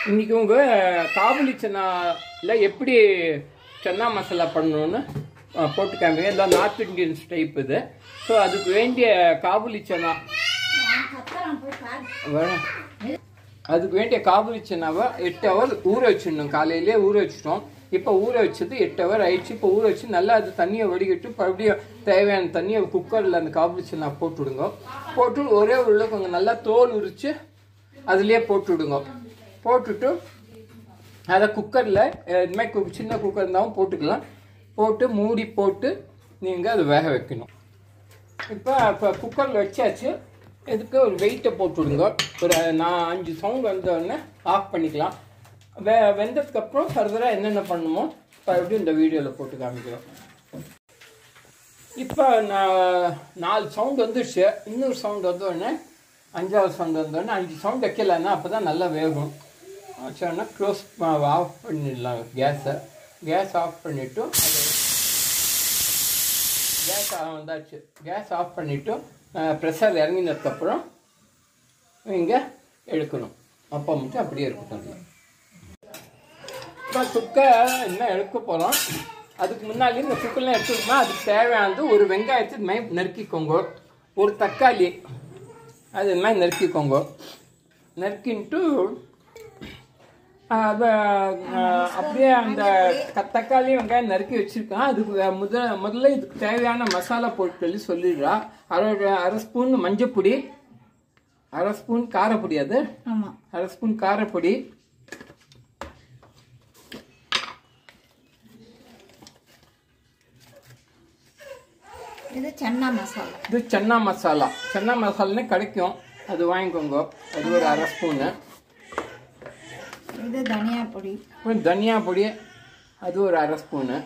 இன்னைக்கு உங்க காபுலி சன்னால எப்படி சன்னா மசாலா பண்ணணும்னு போட்டு காமிங்க. எல்லாம் நார்த் இந்தியன்ஸ் டைப் இது. ஸோ அதுக்கு வேண்டிய காபுலி சன்னா அதுக்கு வேண்டிய காபுலி சன்னாவை 8 ஹவர் ஊற வச்சிடணும். காலையிலே ஊற வச்சிட்டோம். இப்போ ஊற வச்சது 8 ஹவர் ஆயிடுச்சு. இப்போ ஊற வச்சு நல்லா அது தண்ணியை வடிகட்டு மறுபடியும் தேவையான தண்ணியை குக்கரில் அந்த காபுலி சன்னா போட்டு விடுங்க. போட்டு ஒரே உள்ள கொஞ்சம் நல்லா தோல் உரித்து அதுலேயே போட்டு விடுங்க. போட்டுட்டு அதை குக்கரில் இதுமாதிரி சின்ன குக்கர் இருந்தாலும் போட்டுக்கலாம். போட்டு மூடி போட்டு நீங்கள் அதை வேக வைக்கணும். இப்போ குக்கரில் வச்சாச்சு. இதுக்கு ஒரு வெயிட்டை போட்டு விடுங்க. ஒரு 5 சவுண்ட் வந்தோடனே ஆஃப் பண்ணிக்கலாம். வெந்ததுக்கப்புறம் ஃபர்தராக என்னென்ன பண்ணணுமோ மறுபடியும் இந்த வீடியோவில் போட்டு காமிக்கிறோம். இப்போ நான் 4 சவுண்ட் வந்துடுச்சு. இன்னொரு சவுண்ட் வந்தோடனே 5ஆவது சவுண்ட் வந்தோடனே 5 சவுண்ட் வைக்கலைன்னா அப்போ தான் நல்லா வேகும். வச்சோன்னா க்ளோஸ் ஆஃப் பண்ணிடலாம். கேஸ் ஆஃப் பண்ணிவிட்டு கேஸ் வந்தாச்சு. கேஸ் ஆஃப் பண்ணிவிட்டு ப்ரெஷர் இறங்கினதுக்கப்புறம் இங்கே எடுக்கணும். அப்போ மட்டும் அப்படியே இருக்கட்டும். இப்போ குக்கர் இன்னும் எடுக்க போகிறோம். அதுக்கு முன்னாடி இந்த குக்கர்லாம் எடுத்துக்கோமா அதுக்கு தேவையானது ஒரு வெங்காயத்தை இது மாதிரி நறுக்கிக்கோங்க. ஒரு தக்காளி அது இது மாதிரி நறுக்கிக்கோங்க. நறுக்கின்ட்டு அதை அப்படியே அந்த தக்காளி வெங்காயம் நறுக்கி வச்சுருக்கேன். அதுக்கு முதல்ல இதுக்கு தேவையான மசாலா பொருட்கள் சொல்லிடுறா. அரை ஸ்பூன் மஞ்சப்பொடி, அரை ஸ்பூன் காரப்பொடி, அது அரை ஸ்பூன் காரப்பொடி, இது சன்னா மசாலா. இது சன்னா மசாலா. சன்னா மசாலான்னு கிடைக்கும், அது வாங்கிக்கோங்க. அது ஒரு அரை ஸ்பூனு. இது தனியா பொடி. தனியா பொடி அது ஒரு அரை ஸ்பூனு.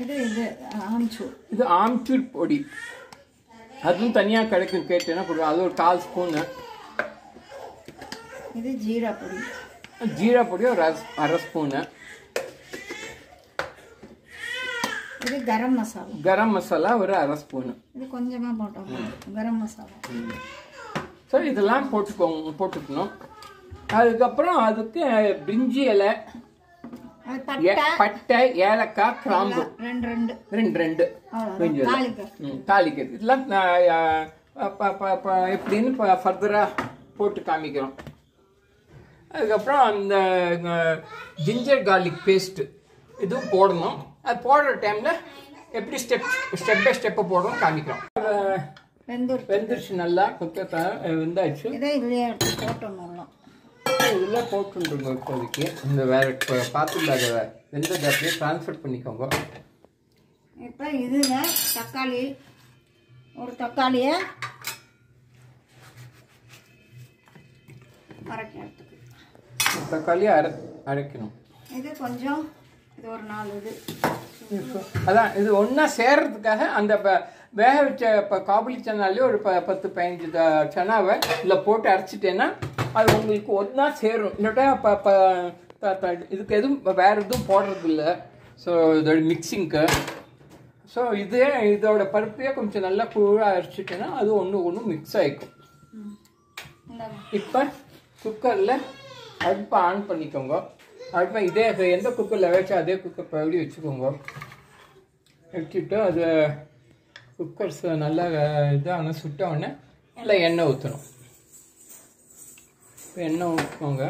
இது ஆம்ச்சூர். இது ஆம்ச்சூர் பொடி, அதுவும் தனியாக கிடைக்கும். கேட்டேன்னா கொடுக்கும். அது ஒரு 1/4 ஸ்பூனு. இது ஜீரா பொடி. ஜீரா பொடி ஒரு அரை ஸ்பூனு. இது கரம் மசாலா. கரம் மசாலா ஒரு அரை ஸ்பூனு. இது கொஞ்சமாக போட்டோம் கரம் மசாலா. ஸோ இதெல்லாம் போட்டுக்கணும். அதுக்கப்புறம் அதுக்கு பிரிஞ்சி இலை, பட்டை, ஏலக்காய், கிராம்பு 2 தாளிக்கிறது. இதெல்லாம் எப்படின்னு ஃபர்தராக போட்டு காமிக்கிறோம். அதுக்கப்புறம் அந்த ஜிஞ்சர் கார்லிக் பேஸ்ட்டு இதுவும் போடணும். அது போடுற டைமில் எப்படி ஸ்டெப் பை ஸ்டெப்பை போடணும் காமிக்கிறோம். வெந்துருச்சு நல்லா. வெந்தாச்சு. இதில் போட்டுருங்க. இப்போதைக்கு இந்த வேற பார்த்துட்டு அதை வெந்தது அப்படியே ட்ரான்ஸ்ஃபர் பண்ணிக்கோங்க. இப்போ இதில் தக்காளி, ஒரு தக்காளியை தக்காளியை அரைக்கணும். இது கொஞ்சம், இது ஒரு 4 இது. அதான் இது ஒன்றா சேர்றதுக்காக அந்த வேக வச்ச காபுலி சன்னாலே ஒரு 10-15 சன்னாவை இதில் போட்டு அரைச்சிட்டேன்னா அது உங்களுக்கு ஒன்றா சேரும். இல்லாட்டா இதுக்கு எதுவும் வேறு எதுவும் போடுறது இல்லை. ஸோ இதோட மிக்சிங்க்கு. ஸோ இதோட பருப்பையே கொஞ்சம் நல்லா கூழாக அரைச்சிட்டேன்னா அது ஒன்று மிக்ஸ் ஆகிக்கும். இப்போ குக்கரில் அடுப்பை ஆன் பண்ணிக்கோங்க. அடுப்பை இதே எந்த குக்கரில் வச்சா அதே குக்கர் படி வச்சுக்கோங்க. வச்சுட்டு அது குக்கர்ஸ் நல்லா இதான சுட்ட உடனே நல்லா எண்ணெய் ஊற்றணும். இப்போ எண்ணெய் ஊற்றுக்கோங்க.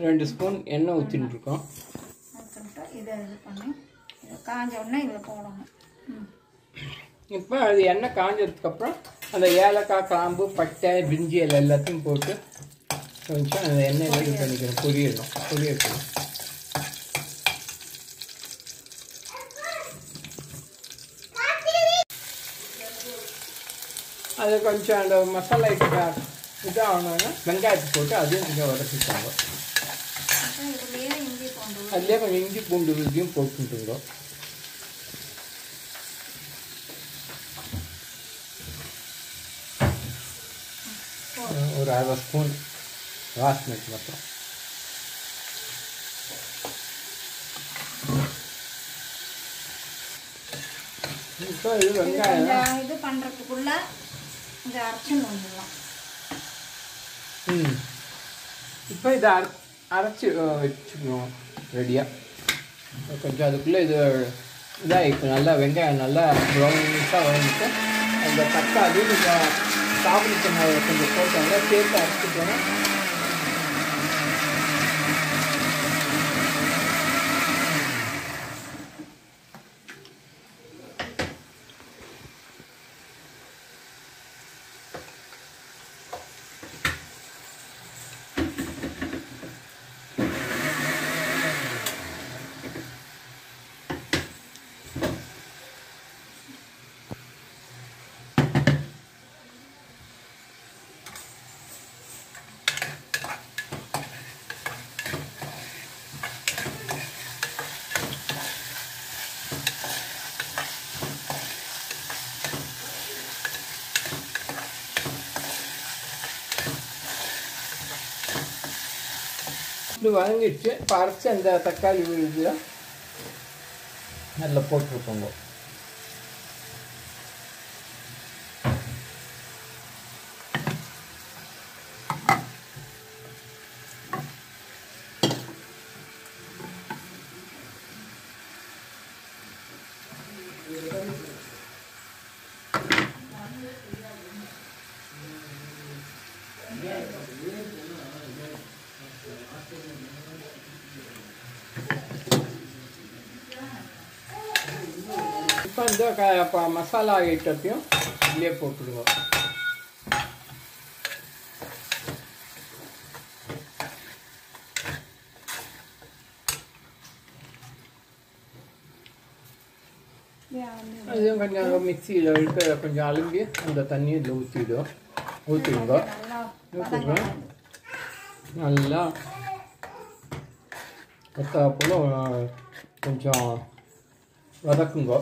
ரெண்டு ஸ்பூன் எண்ணெய் ஊற்றின்னு இருக்கோம். இதை இது பண்ணி காஞ்ச உடனே இதில் போடணும். இப்போ அது எண்ணெய் காஞ்சதுக்கப்புறம் அந்த ஏலக்காய், கிராம்பு, பட்டை, பிரிஞ்சி இலை எல்லாத்தையும் போட்டு கொஞ்சம் அந்த எண்ணெய் இது பண்ணிக்கணும். பொரியணும். அது கொஞ்சம் அந்த மசாலா இதாகணுன்னா வெங்காயத்தை போட்டு அதையும் கொஞ்சம் வதக்கிக்கோங்க. அதுலேயே கொஞ்சம் இஞ்சி பூண்டு இதையும் போட்டுருங்க. ஒரு 1/2 ஸ்பூன் வாசனைக்கு மட்டும். இப்போ இது வெங்காயம் இது பண்ணுறதுக்குள்ள இதை அரைச்சி வந்துடலாம். இப்போ இதை அரைச்சி வச்சுக்கணும் ரெடியாக. கொஞ்சம் அதுக்குள்ளே இது இப்போ நல்லா வெங்காயம் நல்லா ப்ரௌனிஷாக வளர்ந்துட்டு அந்த தக்காளி கொஞ்சம் காபுலி சன்னா கொஞ்சம் போட்டாங்க சேர்த்து அரைச்சிட்டோன்னா இப்படி வதங்கிடுச்சு. இப்போ அரைச்சி அந்த தக்காளி விழுதில் நல்லா போட்டிருக்கோங்க. இப்போ இந்த மசாலா ஐட்டத்தையும் இதுலேயே போட்டுடுவோம். அதுவும் கொஞ்சம் மிக்சியில் இருக்க கொஞ்சம் அலும்பி அந்த தண்ணியை இதில் ஊற்றிடுங்க. நல்லா கொத்தாப்புல கொஞ்சம் வதக்குங்க.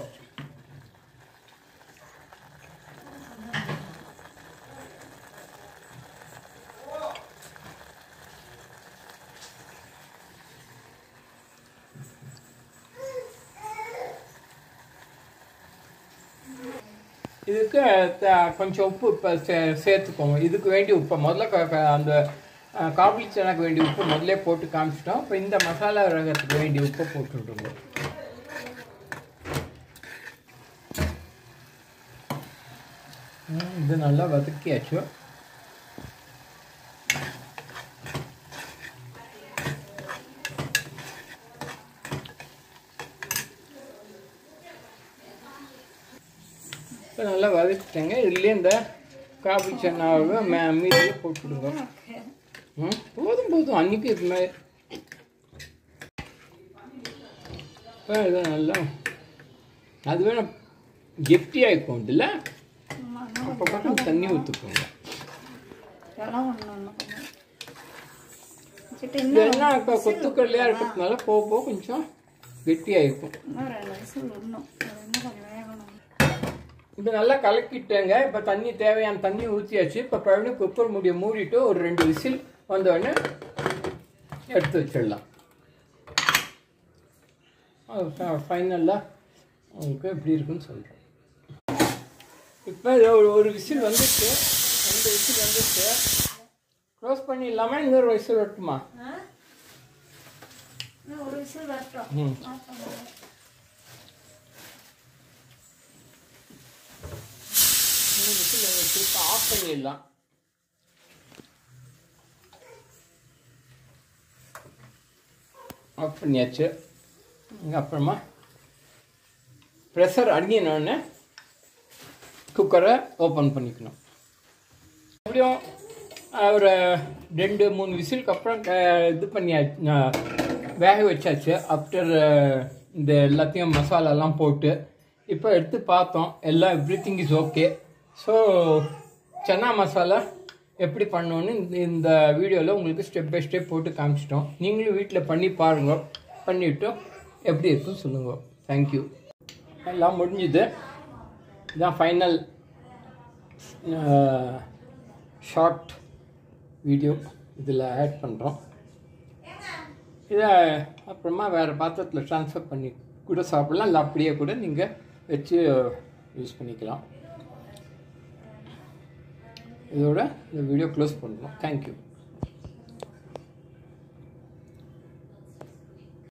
இதுக்கு கொஞ்சம் உப்பு இப்போ சேர்த்துக்கோங்க. இதுக்கு வேண்டிய உப்பை முதல்ல அந்த காபுலி சனாக்கு வேண்டிய உப்பு முதல்ல போட்டு காமிச்சிட்டோம். இப்போ இந்த மசாலா ரகத்துக்கு வேண்டிய உப்பை போட்டுருங்க. இது நல்லா வதக்கியாச்சு. இப்போ நல்லா வதக்கிட்டேங்க. இதுலேயே இந்த காபுலி சன்னாவை மீதியே போட்டுடுங்க. போதும் அன்றைக்கி இது மாதிரி. இப்போ இது நல்லா அது வேணும் கெட்டியாக இருக்கும். இதில் அப்போ மட்டும் தண்ணி ஊற்றுக்கோங்க. இதெல்லாம் இப்போ கொத்துக்கல்லையாக இருக்கிறதுனால போக கொஞ்சம் கெட்டியாக இருக்கும். இப்போ நல்லா கலக்கிட்டேங்க. இப்போ தண்ணி தேவையான தண்ணி ஊற்றியாச்சு. இப்போ பழனி குக்கர் மூடிட்டு ஒரு 2 விசில் வந்தோடனே எடுத்து வச்சிடலாம். ஃபைனலாக உங்களுக்கு எப்படி இருக்குன்னு சொல்கிறேன். இப்போ ஒரு விசில் வந்துச்சு, 2 விசில் வந்துச்சு. க்ளோஸ் பண்ணிடலாமா? இன்னொரு விசில் வரட்டுமா? ஒரு விசில் வரட்டும். விசில் வச்சு இப்போ ஆஃப் பண்ணிடலாம். ஆஃப் பண்ணியாச்சு. அப்புறமா ப்ரெஷர் அடங்கினோடனே குக்கரை ஓப்பன் பண்ணிக்கணும். எப்படியும் ஒரு 2-3 விசிலுக்கு அப்புறம் இது பண்ணியாச்சு, வேக வச்சாச்சு. ஆஃப்டர் இந்த எல்லாத்தையும் மசாலாலாம் போட்டு இப்போ எடுத்து பார்த்தோம். எல்லாம் everything is okay. So chana masala எப்படி பண்ணணுன்னு இந்த வீடியோவில் உங்களுக்கு ஸ்டெப் பை ஸ்டெப் போட்டு காமிச்சிட்டோம். நீங்களும் வீட்டில் பண்ணி பாருங்க. பண்ணிவிட்டு எப்படி இருக்குன்னு சொல்லுங்க. தேங்க்யூ. எல்லாம் முடிஞ்சுது. இதுதான் ஃபைனல் ஷார்ட் வீடியோ இதில் ஆட் பண்ணுறோம். இதை அப்புறமா வேறு பாத்திரத்தில் ட்ரான்ஸ்ஃபர் பண்ணி கூட சாப்பிட்லாம், இல்லை அப்படியே கூட நீங்கள் வச்சு யூஸ் பண்ணிக்கலாம். இதோட இந்த வீடியோ க்ளோஸ் பண்ணுறோம். தேங்க்யூ.